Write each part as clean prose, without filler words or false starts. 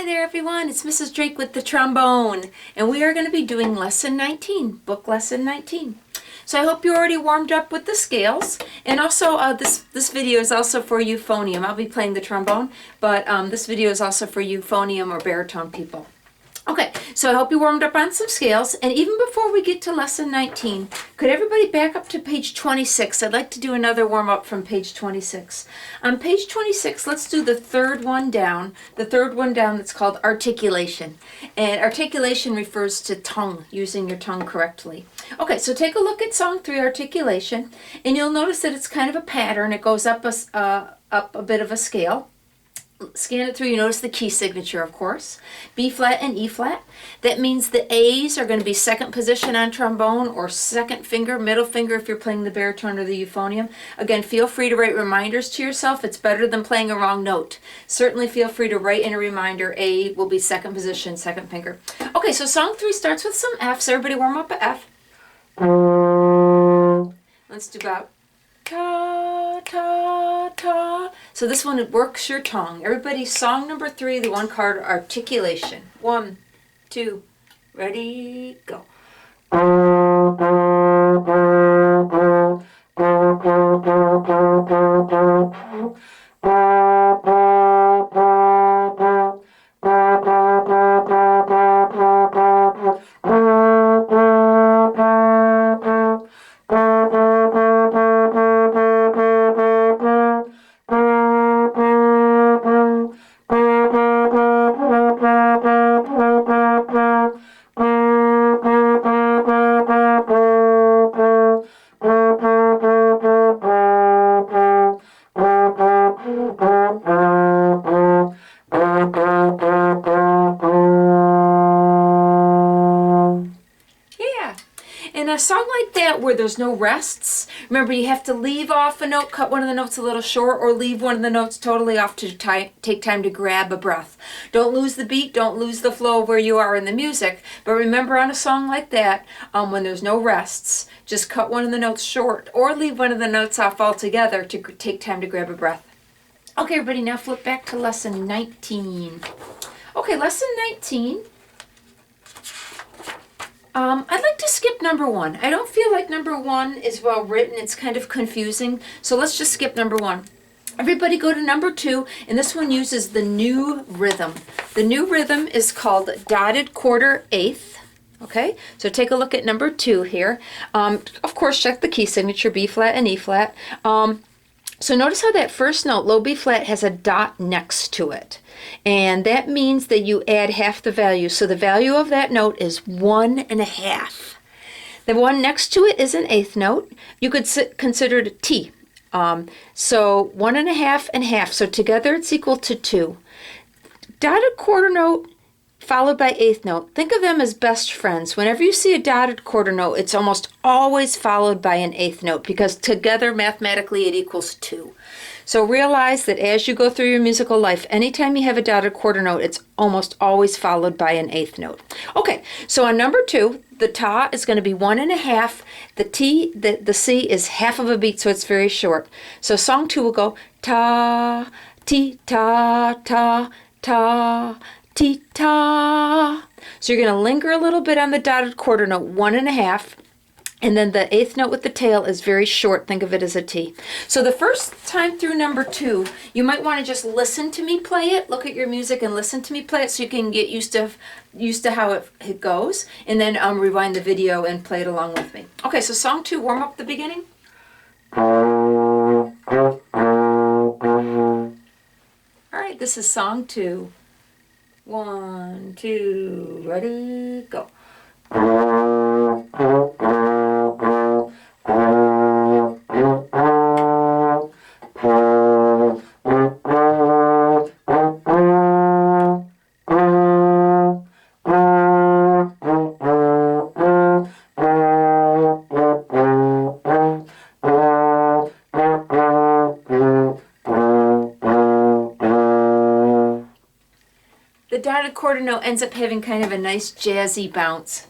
Hi there everyone, it's Mrs. Drake with the trombone, and we are going to be doing lesson 19, book lesson 19. So I hope you already warmed up with the scales, and also this video is also for euphonium. I'll be playing the trombone, but this video is also for euphonium or baritone people. Okay, so I hope you warmed up on some scales, and even before we get to lesson 19, could everybody back up to page 26? I'd like to do another warm-up from page 26. On page 26, let's do the third one down that's called articulation. And articulation refers to tongue, using your tongue correctly. Okay, so take a look at song 3, articulation, and you'll notice that it's kind of a pattern. It goes up a bit of a scale. Scan it through, you notice the key signature, of course. B flat and E flat. That means the A's are going to be second position on trombone, or second finger, middle finger if you're playing the baritone or the euphonium. Again, feel free to write reminders to yourself. It's better than playing a wrong note. Certainly feel free to write in a reminder, A will be second position, second finger. Okay, so song 3 starts with some F's. Everybody warm up a F. Let's do about ta, ta, ta. So this one works your tongue. Everybody, song number 3, the one called articulation. 1, 2, ready, go. In a song like that where there's no rests, remember you have to leave off a note, cut one of the notes a little short, or leave one of the notes totally off to take time to grab a breath. Don't lose the beat, don't lose the flow of where you are in the music, but remember on a song like that, when there's no rests, just cut one of the notes short, or leave one of the notes off altogether to take time to grab a breath. Okay, everybody, now flip back to lesson 19. Okay, lesson 19. I'd like to skip number 1. I don't feel like number 1 is well written. It's kind of confusing. So let's just skip number 1. Everybody go to number 2, and this one uses the new rhythm. The new rhythm is called dotted quarter eighth. Okay, so take a look at number 2 here. Of course, check the key signature, B flat and E flat. So notice how that first note, low B flat, has a dot next to it. And that means that you add half the value. So the value of that note is 1.5. The one next to it is an eighth note. You could consider it a T. So 1.5 and half. So together it's equal to 2. Dotted quarter note followed by eighth note. Think of them as best friends. Whenever you see a dotted quarter note, it's almost always followed by an eighth note, because together mathematically it equals 2. So realize that as you go through your musical life, anytime you have a dotted quarter note, it's almost always followed by an eighth note. Okay, so on number 2, the ta is going to be 1.5. The T, the C is half of a beat, so it's very short. So song 2 will go ta, ti, ta, ta, ta, ti, ta. So you're going to linger a little bit on the dotted quarter note, 1.5. And then the eighth note with the tail is very short. Think of it as a T. So the first time through number 2, you might want to just listen to me play it. Look at your music and listen to me play it so you can get used to how it goes. And then rewind the video and play it along with me. Okay, so song 2, warm up the beginning. All right, this is song 2. 1, 2, ready, go. The dotted quarter note ends up having kind of a nice jazzy bounce.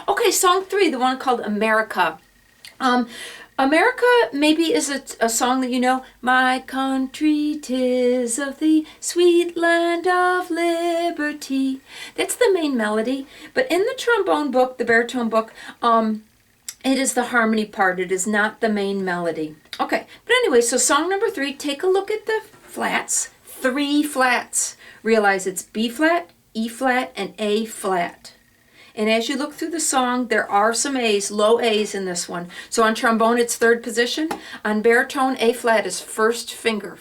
Okay, song 3, the one called America. America maybe is a song that you know. My country, 'tis of thee, sweet land of liberty. That's the main melody. But in the trombone book, the baritone book, it is the harmony part. It is not the main melody. Okay, but anyway, so song number 3, take a look at the flats. 3 flats. Realize it's B flat, E flat, and A flat. And as you look through the song, there are some A's, low A's in this one. So on trombone, it's 3rd position. On baritone, A flat is first finger.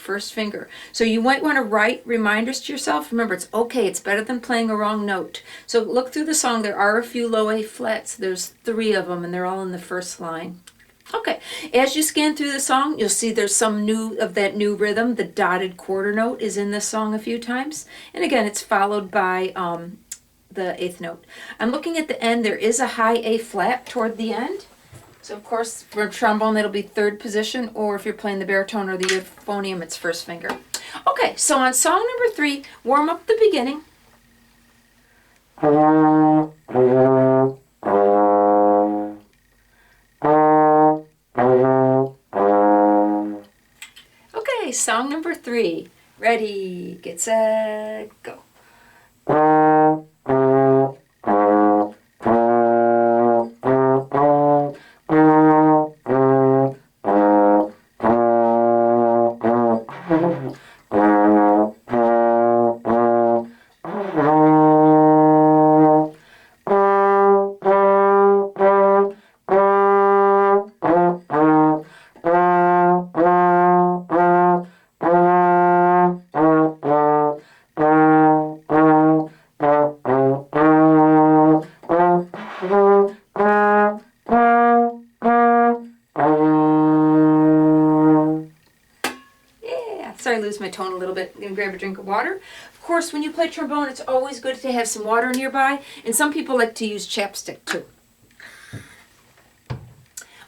So you might want to write reminders to yourself. Remember, it's okay. It's better than playing a wrong note. So look through the song. There are a few low A flats. There's 3 of them, and they're all in the first line. Okay, as you scan through the song, you'll see there's some of that new rhythm. The dotted quarter note is in this song a few times. And again, it's followed by the 8th note. I'm looking at the end. There is a high A flat toward the end. So of course, for trombone, that'll be 3rd position, or if you're playing the baritone or the euphonium, it's first finger. Okay, so on song number 3, warm up the beginning. Okay, song number 3. Ready, get set, go. Sorry, I lose my tone a little bit. I'm going to grab a drink of water. Of course, when you play trombone, it's always good to have some water nearby, and some people like to use chapstick too.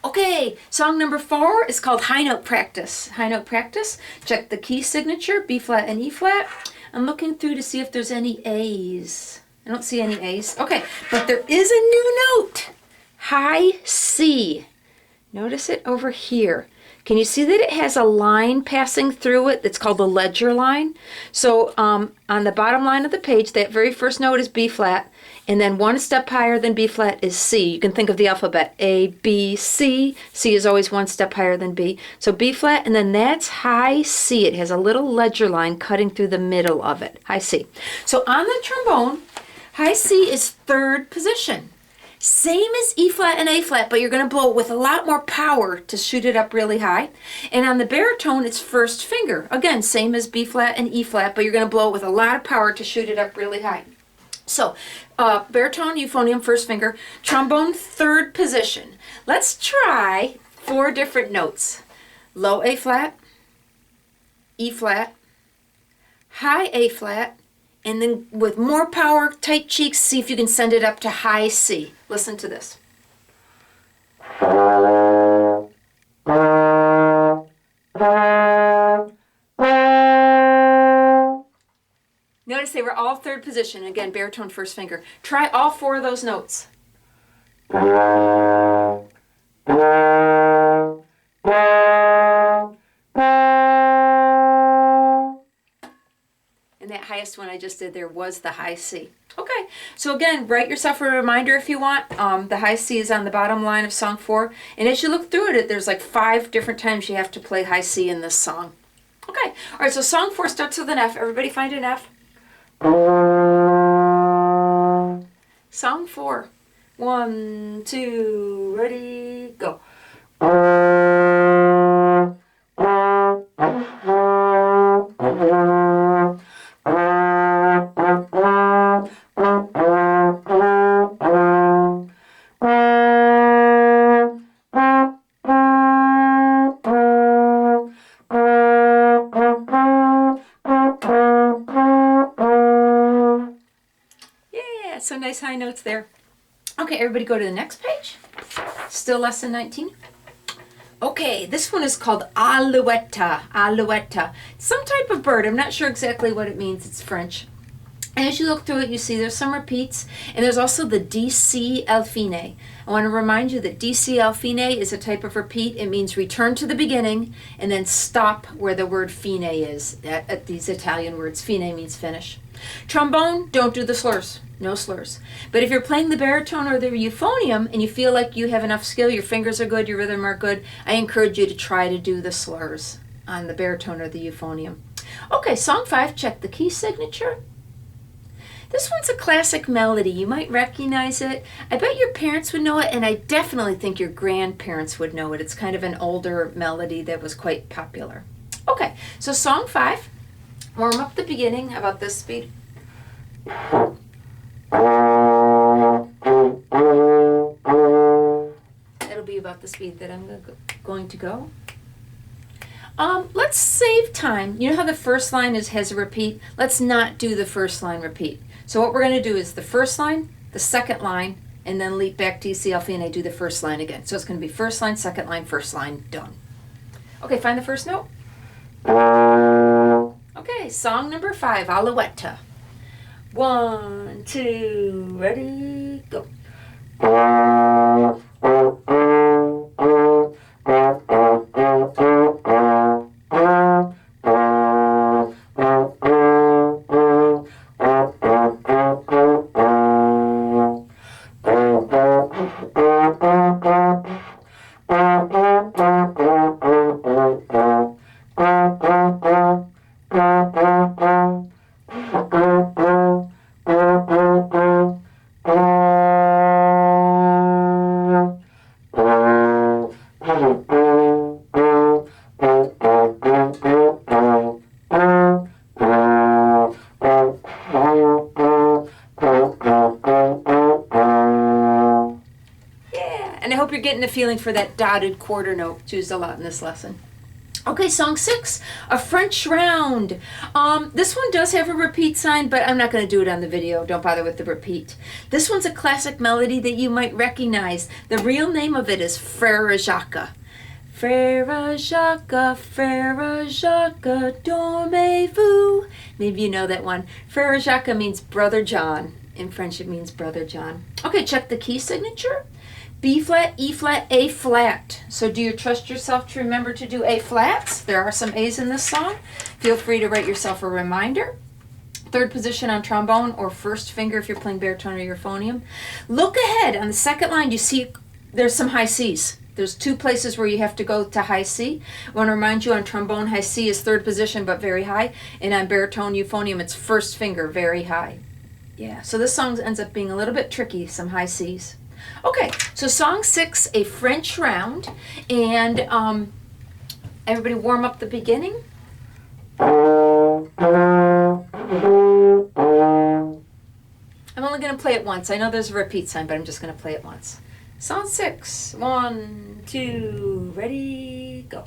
Okay, song number 4 is called High Note Practice. High Note Practice. Check the key signature, B flat and E flat. I'm looking through to see if there's any A's. I don't see any A's. Okay, but there is a new note. High C. Notice it over here. Can you see that it has a line passing through it that's called the ledger line? So on the bottom line of the page, that very first note is B flat, and then one step higher than B flat is C. You can think of the alphabet, A, B, C. C is always one step higher than B. So B flat, and then that's high C. It has a little ledger line cutting through the middle of it, high C. So on the trombone, high C is 3rd position. Same as E flat and A flat, but you're going to blow it with a lot more power to shoot it up really high. And on the baritone, it's first finger. Again, same as B flat and E flat, but you're going to blow it with a lot of power to shoot it up really high. So, baritone, euphonium, first finger. Trombone, 3rd position. Let's try 4 different notes. Low A flat, E flat, high A flat, and then with more power, tight cheeks, see if you can send it up to high C. Listen to this. Notice they were all 3rd position. Again, baritone, first finger. Try all 4 of those notes. And that highest one I just did there was the high C. Okay, so again, write yourself a reminder if you want. The high C is on the bottom line of song 4. And as you look through it, there's like 5 different times you have to play high C in this song. Okay, all right, so song 4 starts with an F. Everybody find an F. Song 4. 1, 2, ready, go. So nice high notes there. Okay, everybody go to the next page. Still lesson 19. Okay, this one is called Alouette. Alouette. Some type of bird. I'm not sure exactly what it means. It's French. And as you look through it, you see there's some repeats, and there's also the DC al fine. I want to remind you that DC al fine is a type of repeat. It means return to the beginning and then stop where the word fine is. At these Italian words, fine means finish. Trombone, don't do the slurs. No slurs. But if you're playing the baritone or the euphonium and you feel like you have enough skill, your fingers are good, your rhythm are good, I encourage you to try to do the slurs on the baritone or the euphonium. Okay, song 5, check the key signature. This one's a classic melody. You might recognize it. I bet your parents would know it, and I definitely think your grandparents would know it. It's kind of an older melody that was quite popular. Okay, so song 5. Warm up the beginning. How about this speed? That'll be about the speed that I'm going to go. Let's save time. You know how the first line has a repeat? Let's not do the first line repeat. So what we're going to do is the first line, the second line, and then leap back to DC al fine, do the first line again. So it's going to be first line, second line, first line, done. Okay, find the first note. Okay, song number 5, Alouette. 1, 2, ready, go. And I hope you're getting a feeling for that dotted quarter note. It's used a lot in this lesson. Okay, song 6, a French round. This one does have a repeat sign, but I'm not going to do it on the video. Don't bother with the repeat. This one's a classic melody that you might recognize. The real name of it is Frère Jacques. Frère Jacques, Frère Jacques, dormez-vous. Maybe you know that one. Frère Jacques means Brother John. In French, it means Brother John. Okay, check the key signature. B flat, E flat, A flat. So do you trust yourself to remember to do A flats? There are some A's in this song. Feel free to write yourself a reminder. Third position on trombone or first finger if you're playing baritone or euphonium. Look ahead on the second line. You see there's some high C's. There's 2 places where you have to go to high C. I want to remind you on trombone, high C is third position but very high. And on baritone, euphonium, it's first finger, very high. Yeah, so this song ends up being a little bit tricky, some high C's. Okay, so song 6, a French round, and everybody warm up the beginning. I'm only going to play it once. I know there's a repeat sign, but I'm just going to play it once. Song 6, 1, 2, ready, go.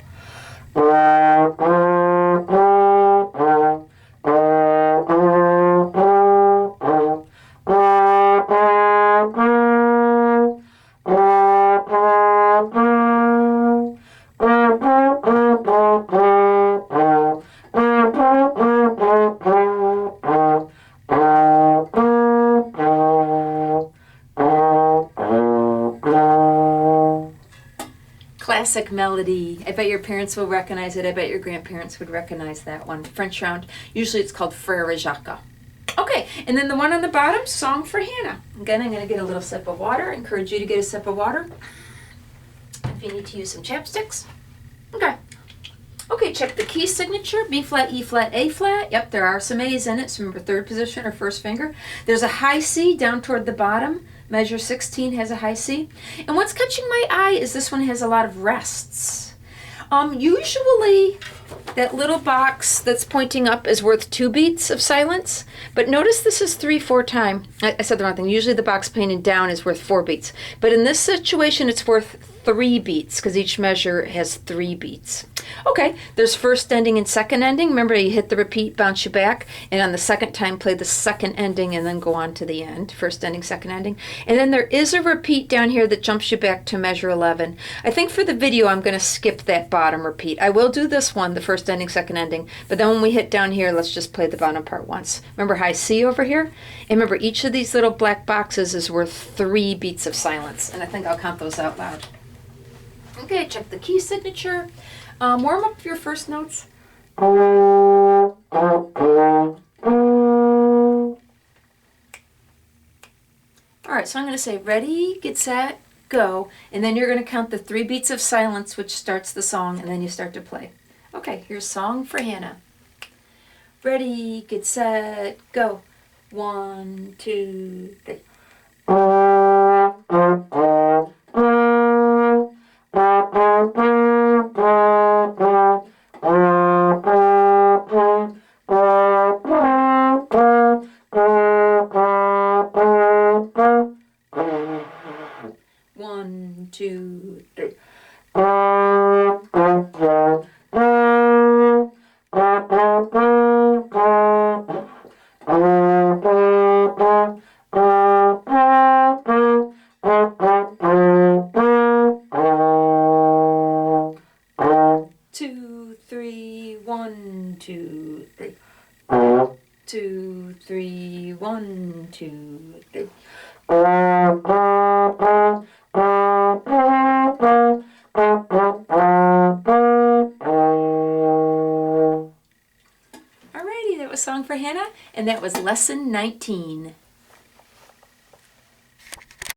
Classic melody. I bet your parents will recognize it. I bet your grandparents would recognize that one. French round. Usually it's called Frère Jacques. Okay, and then the one on the bottom, Song for Hannah. Again, I'm going to get a little sip of water. I encourage you to get a sip of water. If you need to use some chapsticks. Okay. Okay, check the key signature. B flat, E flat, A flat. Yep, there are some A's in it. So remember third position or first finger. There's a high C down toward the bottom. Measure 16 has a high C. And what's catching my eye is this one has a lot of rests. Usually that little box that's pointing up is worth 2 beats of silence. But notice this is 3/4 time. I said the wrong thing. Usually the box pointing down is worth 4 beats. But in this situation, it's worth 3 beats because each measure has 3 beats. Okay, there's first ending and second ending. Remember, you hit the repeat, bounce you back, and on the second time, play the second ending and then go on to the end. First ending, second ending. And then there is a repeat down here that jumps you back to measure 11. I think for the video, I'm going to skip that bottom repeat. I will do this one, the first ending, second ending, but then when we hit down here, let's just play the bottom part once. Remember high C over here? And remember, each of these little black boxes is worth 3 beats of silence, and I think I'll count those out loud. Okay, check the key signature. Warm up your first notes. All right, so I'm going to say ready, get set, go, and then you're going to count the 3 beats of silence, which starts the song, and then you start to play. Okay, here's Song for Hannah. Ready, get set, go. 1, 2, 3. 1, 2, 3. Two, three, 1, 2, 3. 2, 3, 1, 2, 3. Alrighty, that was Song for Hannah, and that was lesson 19.